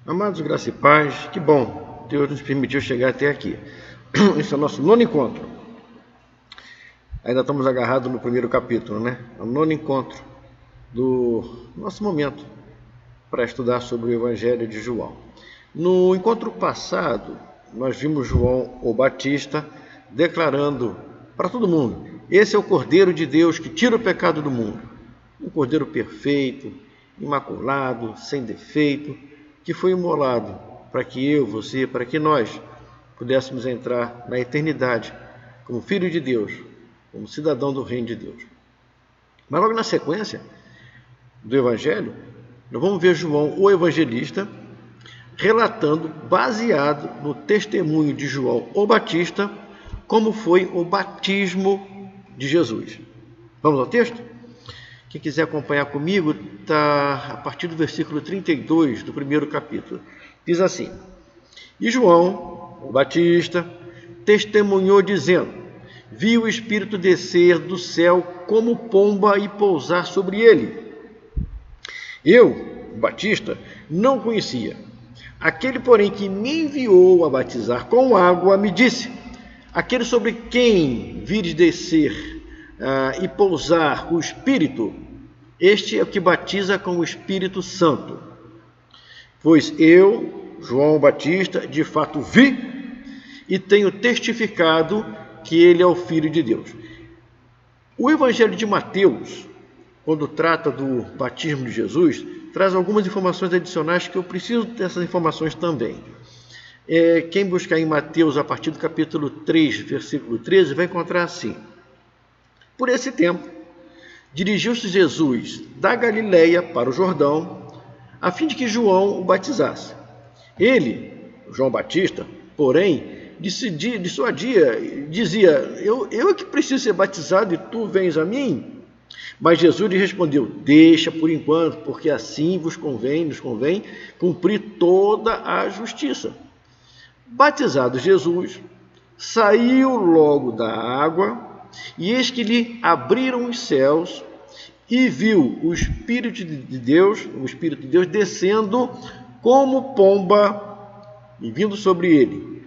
Amados, graça e paz, que bom, Deus nos permitiu chegar até aqui. Esse é o nosso nono encontro. Ainda estamos agarrados no primeiro capítulo, né? É o nono encontro do nosso momento para estudar sobre o Evangelho de João. No encontro passado, nós vimos João o Batista declarando para todo mundo: esse é o Cordeiro de Deus que tira o pecado do mundo. Um Cordeiro perfeito, imaculado, sem defeito, que foi imolado para que eu, você, para que nós pudéssemos entrar na eternidade como filho de Deus, como cidadão do reino de Deus. Mas logo na sequência do Evangelho, nós vamos ver João, o evangelista, relatando, baseado no testemunho de João o Batista, como foi o batismo de Jesus. Vamos ao texto? Quem quiser acompanhar comigo, está a partir do versículo 32 do primeiro capítulo. Diz assim: E João, o Batista, testemunhou dizendo: Vi o Espírito descer do céu como pomba e pousar sobre ele. Eu, o Batista, não conhecia. Aquele, porém, que me enviou a batizar com água, me disse: Aquele sobre quem vires descer e pousar o Espírito, este é o que batiza com o Espírito Santo. Pois eu, João Batista, de fato vi e tenho testificado que ele é o Filho de Deus. O Evangelho de Mateus, quando trata do batismo de Jesus, traz algumas informações adicionais que eu preciso dessas informações também. Quem buscar em Mateus, a partir do capítulo 3, versículo 13, vai encontrar assim: Por esse tempo, dirigiu-se Jesus da Galileia para o Jordão, a fim de que João o batizasse. Ele, João Batista, porém, dizia: eu é que preciso ser batizado e tu vens a mim? Mas Jesus lhe respondeu: Deixa por enquanto, porque assim nos convém cumprir toda a justiça. Batizado Jesus, saiu logo da água, e eis que lhe abriram os céus, e viu o Espírito de Deus, descendo como pomba e vindo sobre ele.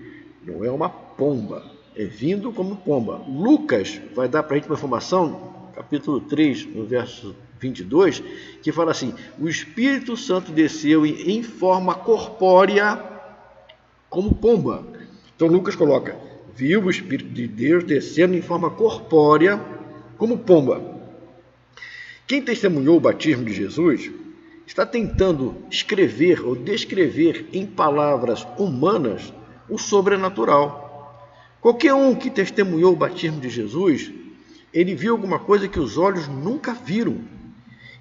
Não é uma pomba, é vindo como pomba. Lucas vai dar para a gente uma informação, capítulo 3, no verso 22, que fala assim: o Espírito Santo desceu em forma corpórea como pomba. Então Lucas coloca: viu o Espírito de Deus descendo em forma corpórea como pomba. Quem testemunhou o batismo de Jesus está tentando escrever ou descrever em palavras humanas o sobrenatural. Qualquer um que testemunhou o batismo de Jesus, ele viu alguma coisa que os olhos nunca viram.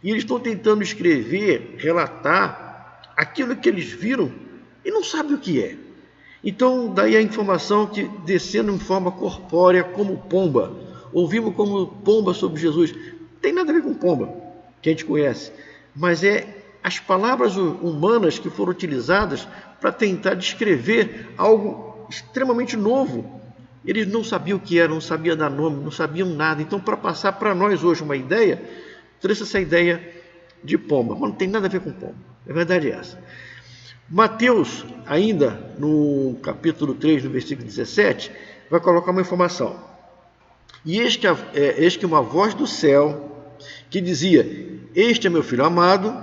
E eles estão tentando escrever, relatar aquilo que eles viram e não sabem o que é. Então, daí a informação que descendo em forma corpórea como pomba, ouvimos como pomba sobre Jesus. Não tem nada a ver com pomba, que a gente conhece, mas é as palavras humanas que foram utilizadas para tentar descrever algo extremamente novo. Eles não sabiam o que era, não sabiam dar nome, não sabiam nada. Então, para passar para nós hoje uma ideia, trouxe essa ideia de pomba, mas não tem nada a ver com pomba. A verdade é essa. Mateus, ainda no capítulo 3, no versículo 17, vai colocar uma informação. E eis que uma voz do céu que dizia: Este é meu filho amado,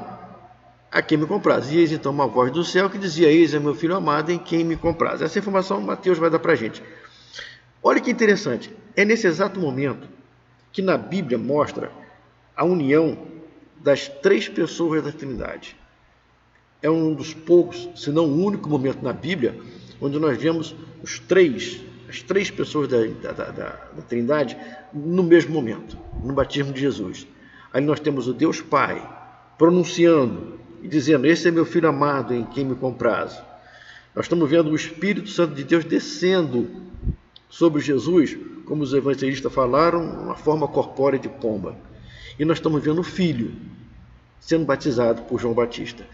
a quem me compraz. E eis então uma voz do céu que dizia: Eis é meu filho amado, em quem me compraz. Essa informação Mateus vai dar para a gente. Olha que interessante, é nesse exato momento que na Bíblia mostra a união das três pessoas da Trindade. É um dos poucos, se não o único momento na Bíblia onde nós vemos as três pessoas da Trindade no mesmo momento, no batismo de Jesus. Aí nós temos o Deus Pai pronunciando e dizendo: Esse é meu filho amado, em quem me comprazo. Nós estamos vendo o Espírito Santo de Deus descendo sobre Jesus, como os evangelistas falaram, uma forma corpórea de pomba. E nós estamos vendo o Filho sendo batizado por João Batista.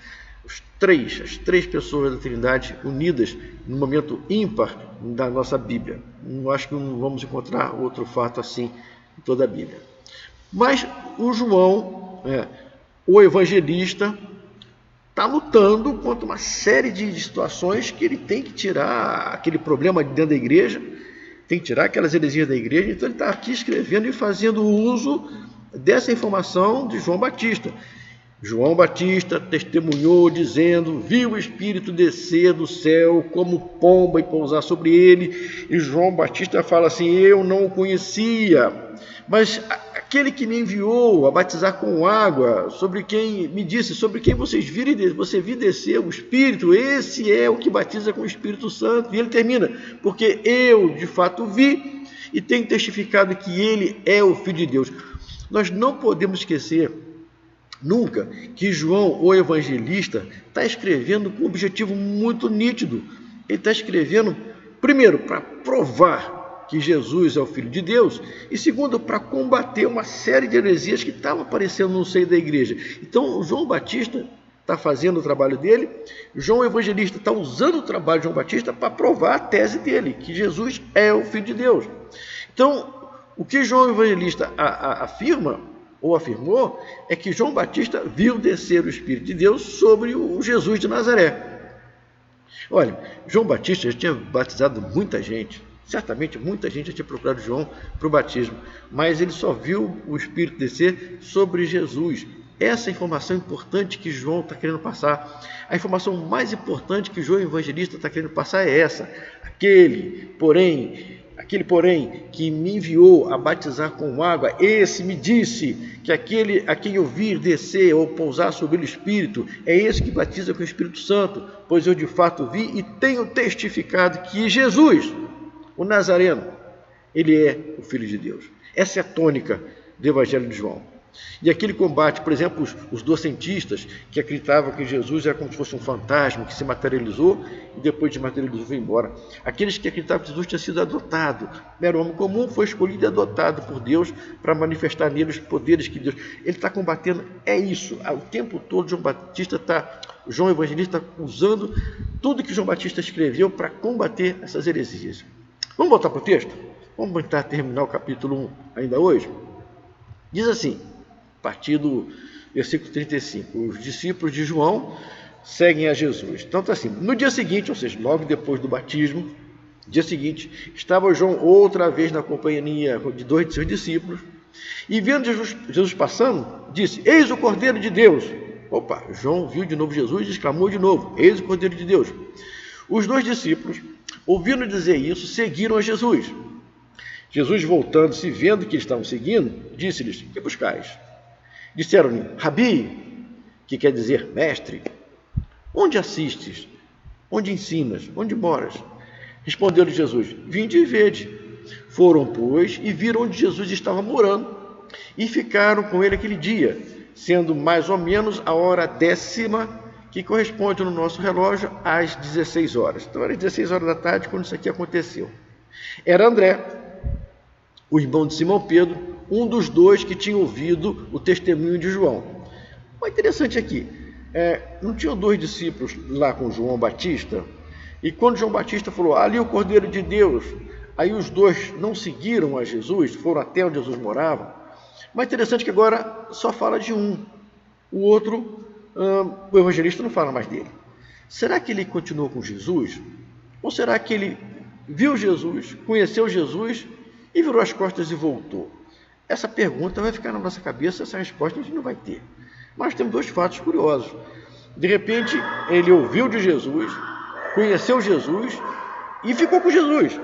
As três pessoas da Trindade unidas no momento ímpar da nossa Bíblia. Eu acho que não vamos encontrar outro fato assim em toda a Bíblia. Mas o João, o evangelista, está lutando contra uma série de situações que ele tem que tirar aquele problema de dentro da igreja, tem que tirar aquelas heresias da igreja. Então ele está aqui escrevendo e fazendo uso dessa informação de João Batista. João Batista testemunhou dizendo: viu o Espírito descer do céu como pomba e pousar sobre ele. E João Batista fala assim: eu não o conhecia, mas aquele que me enviou a batizar com água, sobre quem me disse, sobre quem você viu descer o Espírito, esse é o que batiza com o Espírito Santo. E ele termina: porque eu de fato vi e tenho testificado que ele é o Filho de Deus. Nós não podemos esquecer nunca que João, o evangelista, está escrevendo com um objetivo muito nítido. Ele está escrevendo, primeiro, para provar que Jesus é o Filho de Deus, e segundo, para combater uma série de heresias que estavam aparecendo no seio da igreja. Então, João Batista está fazendo o trabalho dele, João evangelista está usando o trabalho de João Batista para provar a tese dele, que Jesus é o Filho de Deus. Então, o que João evangelista afirma ou afirmou, é que João Batista viu descer o Espírito de Deus sobre o Jesus de Nazaré. Olha, João Batista já tinha batizado muita gente, certamente muita gente já tinha procurado João para o batismo, mas ele só viu o Espírito descer sobre Jesus. Essa é a informação importante que João está querendo passar. A informação mais importante que João Evangelista está querendo passar é essa: aquele, porém, que me enviou a batizar com água, esse me disse que aquele a quem eu vir descer ou pousar sobre o Espírito, é esse que batiza com o Espírito Santo, pois eu de fato vi e tenho testificado que Jesus, o Nazareno, ele é o Filho de Deus. Essa é a tônica do Evangelho de João. E aquele combate, por exemplo, os docentistas que acreditavam que Jesus era como se fosse um fantasma que se materializou e depois de materializou foi embora. Aqueles que acreditavam que Jesus tinha sido adotado, era um homem comum, foi escolhido e adotado por Deus para manifestar nele os poderes que Deus... Ele está combatendo, é isso. O tempo todo João Evangelista está usando tudo que João Batista escreveu para combater essas heresias. Vamos voltar para o texto? Vamos tentar terminar o capítulo 1 ainda hoje? Diz assim, a partir do versículo 35, os discípulos de João seguem a Jesus. Então está assim, no dia seguinte, ou seja, logo depois do batismo, dia seguinte, estava João outra vez na companhia de dois de seus discípulos, e vendo Jesus passando, disse: eis o Cordeiro de Deus. Opa, João viu de novo Jesus e exclamou de novo: eis o Cordeiro de Deus. Os dois discípulos, ouvindo dizer isso, seguiram a Jesus. Jesus, voltando-se, vendo que estavam seguindo, disse-lhes: que buscais? Disseram-lhe: Rabi, que quer dizer mestre, onde assistes? Onde ensinas? Onde moras? Respondeu-lhe Jesus: vinde e vede. Foram, pois, e viram onde Jesus estava morando, e ficaram com ele aquele dia, sendo mais ou menos a hora 10ª, que corresponde no nosso relógio às 16 horas. Então, era 16 horas da tarde quando isso aqui aconteceu. Era André, o irmão de Simão Pedro, um dos dois que tinha ouvido o testemunho de João. O interessante aqui, não tinham dois discípulos lá com João Batista? E quando João Batista falou: ali o Cordeiro de Deus, aí os dois não seguiram a Jesus, foram até onde Jesus morava. Mas interessante que agora só fala de um. O outro, o evangelista não fala mais dele. Será que ele continuou com Jesus? Ou será que ele viu Jesus, conheceu Jesus e virou as costas e voltou? Essa pergunta vai ficar na nossa cabeça, essa resposta a gente não vai ter. Mas temos dois fatos curiosos. De repente, ele ouviu de Jesus, conheceu Jesus e ficou com Jesus.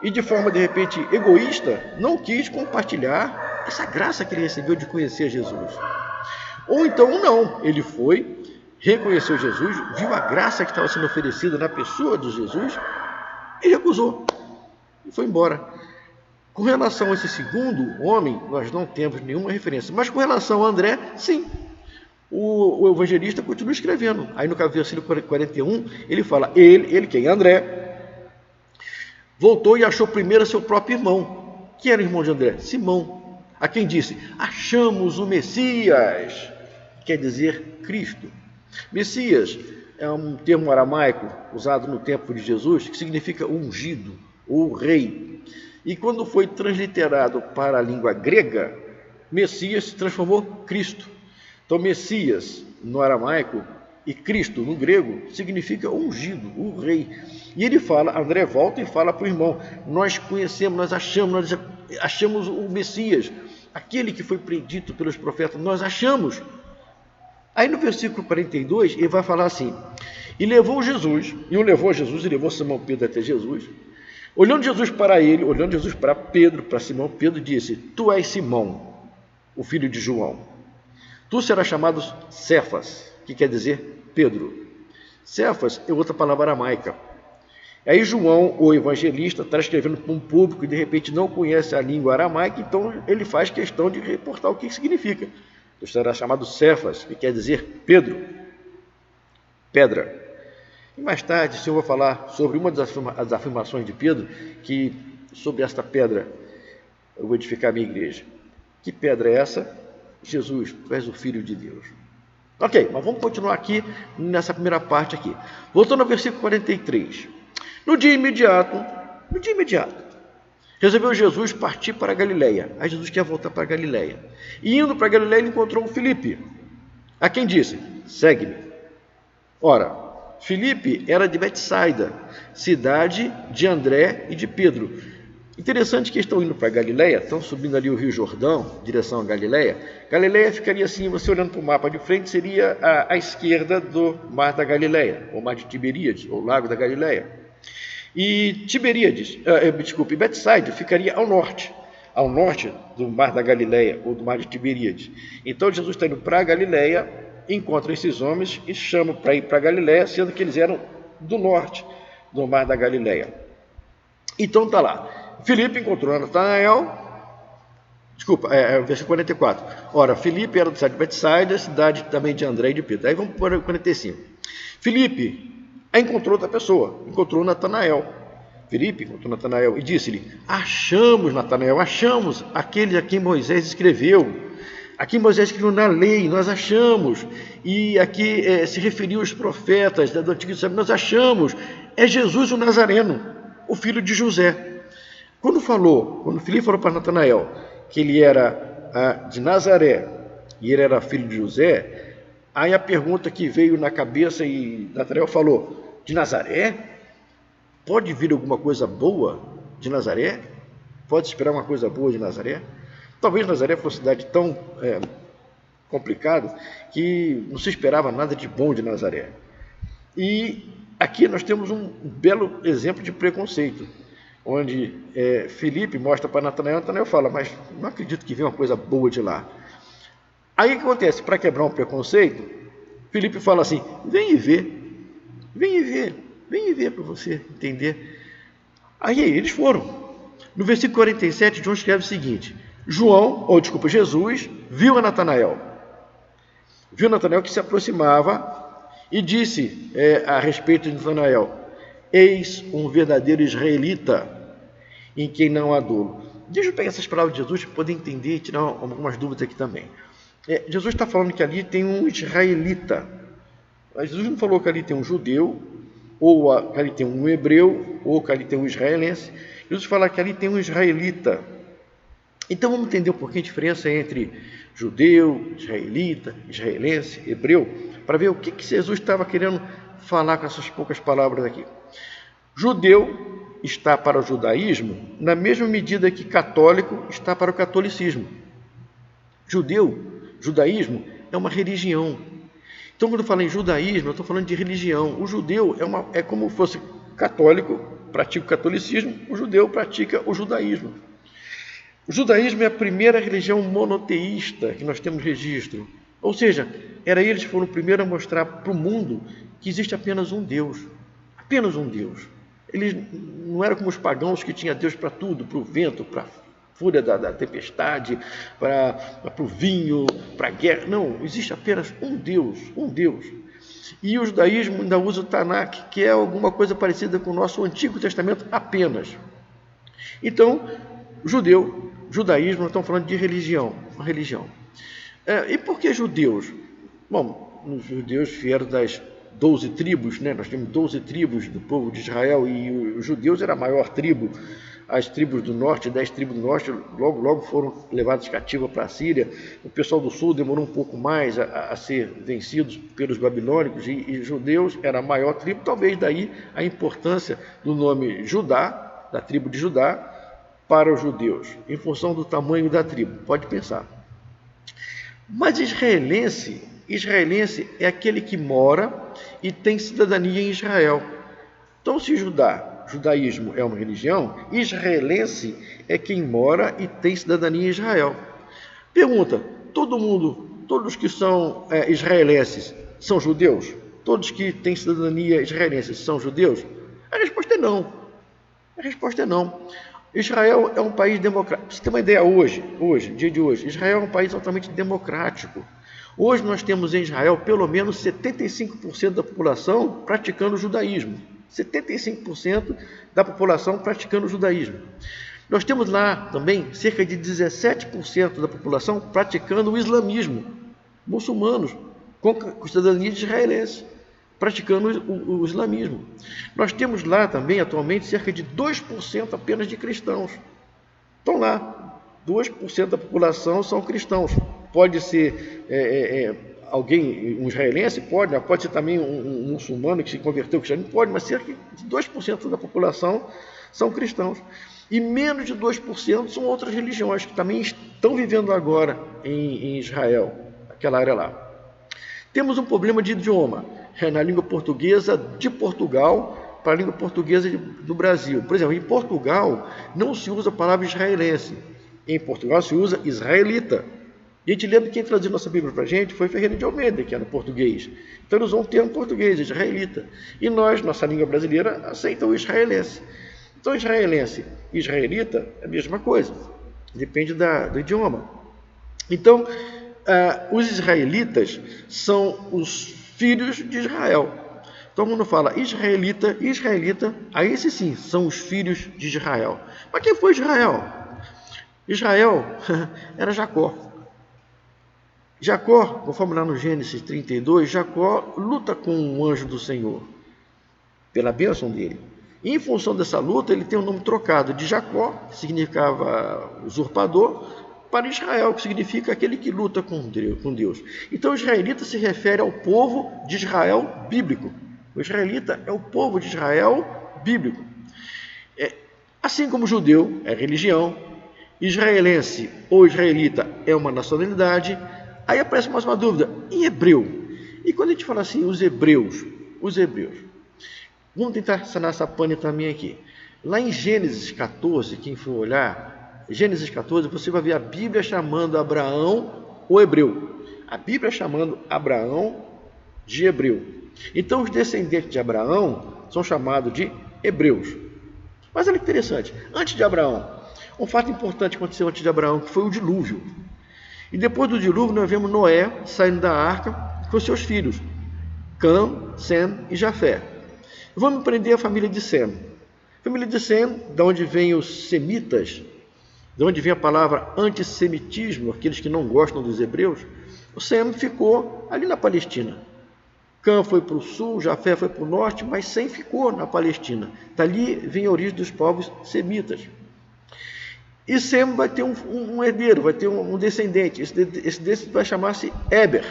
E de forma, de repente, egoísta, não quis compartilhar essa graça que ele recebeu de conhecer Jesus. Ou então, não, ele foi, reconheceu Jesus, viu a graça que estava sendo oferecida na pessoa de Jesus e recusou. E foi embora. Com relação a esse segundo homem, nós não temos nenhuma referência. Mas com relação a André, sim. O evangelista continua escrevendo. Aí no versículo 41, ele fala: ele quem? André, voltou e achou primeiro seu próprio irmão. Quem era o irmão de André? Simão, a quem disse: achamos o Messias, quer dizer Cristo. Messias é um termo aramaico usado no tempo de Jesus, que significa ungido ou rei. E quando foi transliterado para a língua grega, Messias se transformou Cristo. Então, Messias, no aramaico, E Cristo, no grego, significa ungido, o rei. E ele fala, André volta e fala para o irmão, nós conhecemos, nós achamos o Messias, aquele que foi predito pelos profetas, nós achamos. Aí no versículo 42, ele vai falar assim, e levou Jesus e levou Simão Pedro até Jesus. Olhando Jesus para ele, olhando Jesus para Pedro, para Simão, Pedro disse, tu és Simão, o filho de João. Tu serás chamado Cefas, que quer dizer Pedro. Cefas é outra palavra aramaica. Aí João, o evangelista, está escrevendo para um público que de repente não conhece a língua aramaica, então ele faz questão de reportar o que significa. Tu serás chamado Cefas, que quer dizer Pedro, pedra. E mais tarde o Senhor vai falar sobre uma das afirmações de Pedro, que sobre esta pedra eu vou edificar a minha igreja. Que pedra é essa? Jesus, tu és o Filho de Deus. Ok, mas vamos continuar aqui nessa primeira parte aqui. Voltando ao versículo 43. No dia imediato, resolveu Jesus partir para a Galileia. Aí Jesus quer voltar para a Galileia. E indo para a Galileia, ele encontrou o Filipe, a quem disse, segue-me. Ora, Filipe era de Betsaida, cidade de André e de Pedro. Interessante que estão indo para a Galileia, estão subindo ali o Rio Jordão, direção a Galileia. Galileia ficaria assim, você olhando para o mapa de frente, seria à esquerda do Mar da Galileia, ou Mar de Tiberíades, ou Lago da Galileia. E Betsaida ficaria ao norte do Mar da Galileia, ou do Mar de Tiberíades. Então Jesus está indo para a Galileia, encontra esses homens e chama para ir para a Galileia, sendo que eles eram do norte do Mar da Galileia. Então está lá. Filipe encontrou Natanael, versículo 44. Ora, Filipe era da cidade de Betsaida, cidade também de André e de Pedro. Aí vamos para o 45. Filipe encontrou outra pessoa, encontrou Natanael. Filipe encontrou Natanael e disse-lhe, achamos, Natanael, achamos aquele a quem Moisés escreveu. Aqui Moisés escreveu na lei, nós achamos. E aqui se referiu aos profetas do Antigo Testamento, nós achamos. É Jesus o Nazareno, o filho de José. Quando Filipe falou para Natanael que ele era de Nazaré e ele era filho de José, aí a pergunta que veio na cabeça e Natanael falou, de Nazaré? Pode vir alguma coisa boa de Nazaré? Pode esperar uma coisa boa de Nazaré? Talvez Nazaré fosse uma cidade tão complicada que não se esperava nada de bom de Nazaré. E aqui nós temos um belo exemplo de preconceito, onde Filipe mostra para Natanael, Natanael fala, mas não acredito que venha uma coisa boa de lá. Aí o que acontece? Para quebrar um preconceito, Filipe fala assim, vem e vê para você entender. Aí eles foram. No versículo 47, João escreve o seguinte, Jesus viu Natanael que se aproximava e disse a respeito de Natanael, eis um verdadeiro israelita, em quem não há dolo. Deixa eu pegar essas palavras de Jesus para poder entender e tirar algumas dúvidas aqui também. Jesus está falando que ali tem um israelita. Mas Jesus não falou que ali tem um judeu, ou que ali tem um hebreu, ou que ali tem um israelense. Jesus fala que ali tem um israelita. Então vamos entender um pouquinho a diferença entre judeu, israelita, israelense, hebreu, para ver o que Jesus estava querendo falar com essas poucas palavras aqui. Judeu está para o judaísmo na mesma medida que católico está para o catolicismo. Judaísmo é uma religião. Então, quando eu falo em judaísmo, eu estou falando de religião. O judeu é como se fosse católico, pratica o catolicismo, o judeu pratica o judaísmo. O judaísmo é a primeira religião monoteísta que nós temos registro. Ou seja, eles foram o primeiro a mostrar para o mundo que existe apenas um Deus. Apenas um Deus. Eles não eram como os pagãos que tinha Deus para tudo, para o vento, para a fúria da tempestade, para o vinho, para a guerra. Não, existe apenas um Deus, um Deus. E o judaísmo ainda usa o Tanakh, que é alguma coisa parecida com o nosso Antigo Testamento apenas. Então, judaísmo, nós estamos falando de religião, uma religião. E por que judeus? Bom, os judeus vieram das 12 tribos, né? Nós temos 12 tribos do povo de Israel e os judeus era a maior tribo as tribos do norte, 10 tribos do norte, logo foram levadas cativas para a Síria. O pessoal do sul demorou um pouco mais a ser vencidos pelos babilônicos, e judeus era a maior tribo, talvez daí a importância do nome Judá, da tribo de Judá, para os judeus, em função do tamanho da tribo, pode pensar. Mas israelense é aquele que mora e tem cidadania em Israel. Então, se judaísmo é uma religião, israelense é quem mora e tem cidadania em Israel. Pergunta: todos que são israelenses são judeus? Todos que têm cidadania israelense são judeus? A resposta é não. Israel é um país democrático. Para você ter uma ideia, dia de hoje, Israel é um país altamente democrático. Hoje nós temos em Israel pelo menos 75% da população praticando o judaísmo. 75% da população praticando o judaísmo. Nós temos lá também cerca de 17% da população praticando o islamismo. Muçulmanos com cidadania de israelense, praticando o islamismo. Nós temos lá também, atualmente, cerca de 2% apenas de cristãos. Estão lá, 2% da população são cristãos. Pode ser alguém, um israelense, pode ser também um muçulmano que se converteu ao cristianismo, pode, mas cerca de 2% da população são cristãos. E menos de 2% são outras religiões que também estão vivendo agora em Israel, aquela área lá. Temos um problema de idioma, na língua portuguesa de Portugal para a língua portuguesa do Brasil. Por exemplo, em Portugal não se usa a palavra israelense, em Portugal se usa israelita. E a gente lembra que quem traduziu nossa Bíblia para a gente foi Ferreira de Almeida, que era português. Então ele usou um termo português, israelita. E nós, nossa língua brasileira, aceita o israelense. Então israelense e israelita é a mesma coisa, depende do idioma. Então, os israelitas são os filhos de Israel. Então, quando fala israelita, aí esses sim, são os filhos de Israel. Mas quem foi Israel? Israel era Jacó. Jacó, conforme lá no Gênesis 32, Jacó luta com um anjo do Senhor, pela bênção dele. E em função dessa luta, ele tem o nome trocado de Jacó, que significava usurpador, para Israel, que significa aquele que luta com Deus. Então, o israelita se refere ao povo de Israel bíblico. O israelita é o povo de Israel bíblico. Assim como o judeu é religião, israelense ou israelita é uma nacionalidade. Aí aparece mais uma dúvida: em hebreu? E quando a gente fala assim, os hebreus, vamos tentar sanar essa pane também aqui. Lá em Gênesis 14, quem for olhar, Gênesis 14, você vai ver a Bíblia chamando Abraão o hebreu. A Bíblia chamando Abraão de hebreu. Então, os descendentes de Abraão são chamados de hebreus. Mas olha que interessante, antes de Abraão, um fato importante aconteceu antes de Abraão, que foi o dilúvio. E depois do dilúvio, nós vemos Noé saindo da arca com seus filhos, Cã, Sem e Jafé. Vamos aprender a família de Sem. A família de Sem, de onde vem os semitas, de onde vem a palavra antissemitismo, aqueles que não gostam dos hebreus. O Sem ficou ali na Palestina. Cã foi para o sul, Jafé foi para o norte, mas Sem ficou na Palestina. Dali vem a origem dos povos semitas. E Sem vai ter um herdeiro, vai ter um descendente. Esse descendente vai chamar-se Éber.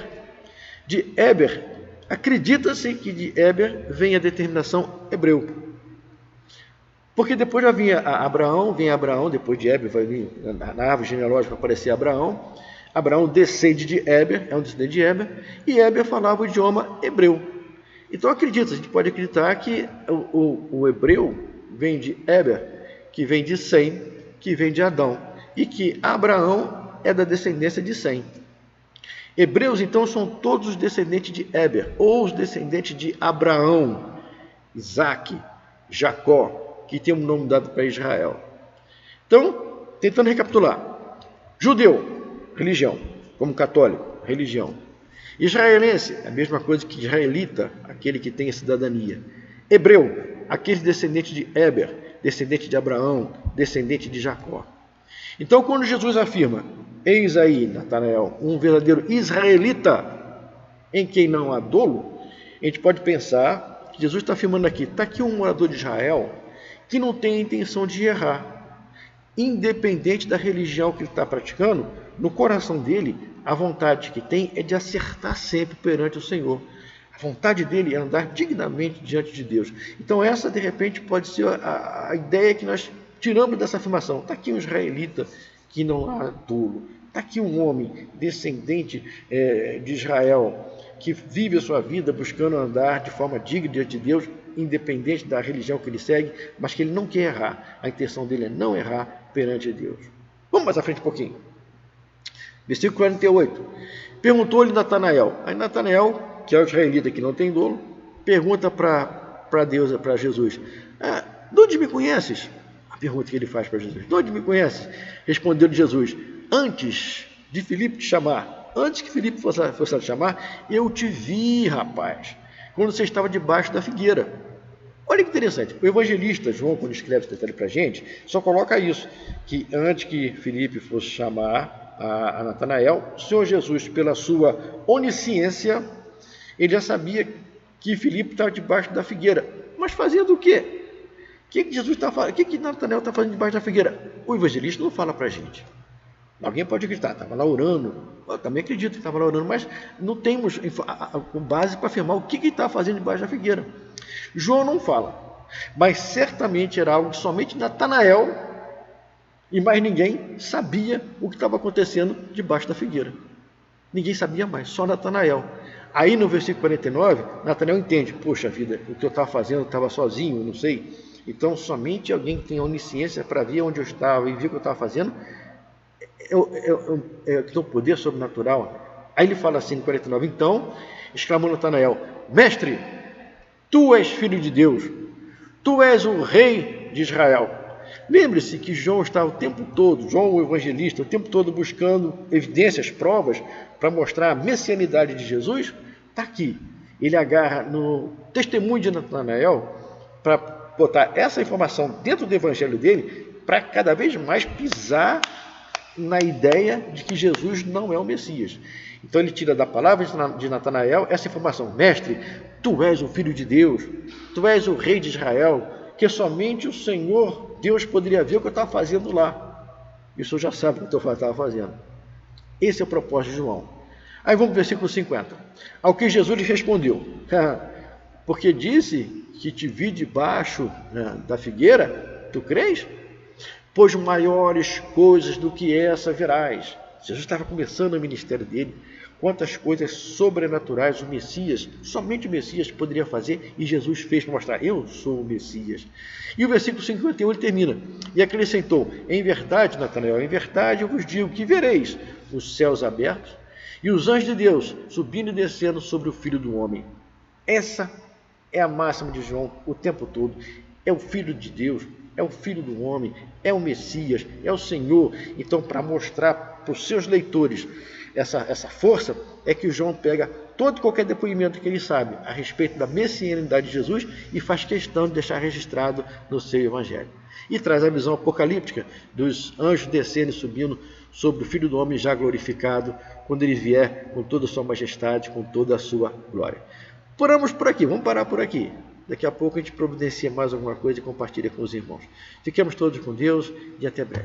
De Éber, acredita-se que de Éber vem a determinação hebreu. Porque depois já vinha Abraão, depois de Éber, vai vir, na árvore genealógica vai aparecer Abraão. Abraão descende de Éber, é um descendente de Éber, e Éber falava o idioma hebreu. Então a gente pode acreditar que o hebreu vem de Éber, que vem de Sem, que vem de Adão, e que Abraão é da descendência de Sem. Hebreus, então, são todos os descendentes de Éber, ou os descendentes de Abraão, Isaque, Jacó, que tem um nome dado para Israel. Então, tentando recapitular: judeu, religião, como católico, religião. Israelense, a mesma coisa que israelita, aquele que tem a cidadania. Hebreu, aquele descendente de Éber, descendente de Abraão, descendente de Jacó. Então, quando Jesus afirma: eis aí, Natanael, um verdadeiro israelita, em quem não há dolo, a gente pode pensar que Jesus está afirmando aqui: está aqui um morador de Israel que não tem a intenção de errar. independente da religião que ele está praticando, no coração dele, a vontade que tem é de acertar sempre perante o Senhor. A vontade dele é andar dignamente diante de Deus. Então essa, de repente, pode ser a ideia que nós tiramos dessa afirmação. Está aqui um israelita que não há dolo. Está aqui um homem descendente de Israel que vive a sua vida buscando andar de forma digna diante de Deus, independente da religião que ele segue, mas que ele não quer errar. A intenção dele é não errar perante Deus. Vamos mais à frente um pouquinho. Versículo 48. Perguntou-lhe Natanael. Aí Natanael, que é o israelita que não tem dolo, pergunta para Deus, para Jesus: de onde me conheces? A pergunta que ele faz para Jesus: de onde me conheces? Respondeu-lhe Jesus: antes de Filipe te chamar, antes que Filipe fosse te chamar, eu te vi, rapaz, quando você estava debaixo da figueira. Olha que interessante, o evangelista João, quando escreve esse detalhe para a gente, só coloca isso, que antes que Filipe fosse chamar a Natanael, o Senhor Jesus, pela sua onisciência, ele já sabia que Filipe estava debaixo da figueira. Mas fazendo o quê? O que Jesus está fazendo? O que Natanael está fazendo debaixo da figueira? O evangelista não fala para a gente. Alguém pode acreditar, estava lá orando. Eu também acredito que estava lá orando, mas não temos base para afirmar o que ele estava fazendo debaixo da figueira. João não fala, mas certamente era algo que somente Natanael e mais ninguém sabia o que estava acontecendo debaixo da figueira. Ninguém sabia mais, só Natanael. Aí no versículo 49, Natanael entende: poxa vida, o que eu estava fazendo, eu estava sozinho, não sei. Então somente alguém que tem onisciência para ver onde eu estava e ver o que eu estava fazendo, tem um poder sobrenatural. Aí ele fala assim no 49, então, exclamou Natanael: mestre, tu és filho de Deus, tu és o rei de Israel. Lembre-se que João estava o tempo todo, João o evangelista, o tempo todo buscando evidências, provas, para mostrar a messianidade de Jesus. Está aqui. Ele agarra no testemunho de Natanael para botar essa informação dentro do evangelho dele, para cada vez mais pisar na ideia de que Jesus não é o Messias. Então ele tira da palavra de Natanael essa informação: mestre, tu és o filho de Deus, tu és o rei de Israel, que somente o Senhor Deus poderia ver o que eu estava fazendo lá. Isso eu já sabe o que eu estava fazendo. Esse é o propósito de João. Aí vamos para o versículo 50. Ao que Jesus lhe respondeu: porque disse que te vi debaixo da figueira, tu crês? Pois maiores coisas do que essa verás. Jesus estava começando o ministério dele. Quantas coisas sobrenaturais o Messias, somente o Messias poderia fazer, e Jesus fez para mostrar: eu sou o Messias. E o versículo 51 ele termina: e acrescentou: em verdade, Natanael, em verdade eu vos digo que vereis os céus abertos e os anjos de Deus subindo e descendo sobre o Filho do Homem. Essa é a máxima de João o tempo todo. É o Filho de Deus, é o Filho do Homem, é o Messias, é o Senhor. Então, para mostrar para os seus leitores essa força, é que João pega todo e qualquer depoimento que ele sabe a respeito da messianidade de Jesus e faz questão de deixar registrado no seu evangelho. E traz a visão apocalíptica dos anjos descendo e subindo sobre o Filho do Homem já glorificado, quando ele vier com toda a sua majestade, com toda a sua glória. Paramos por aqui, vamos parar por aqui. Daqui a pouco a gente providencia mais alguma coisa e compartilha com os irmãos. Fiquemos todos com Deus e até breve.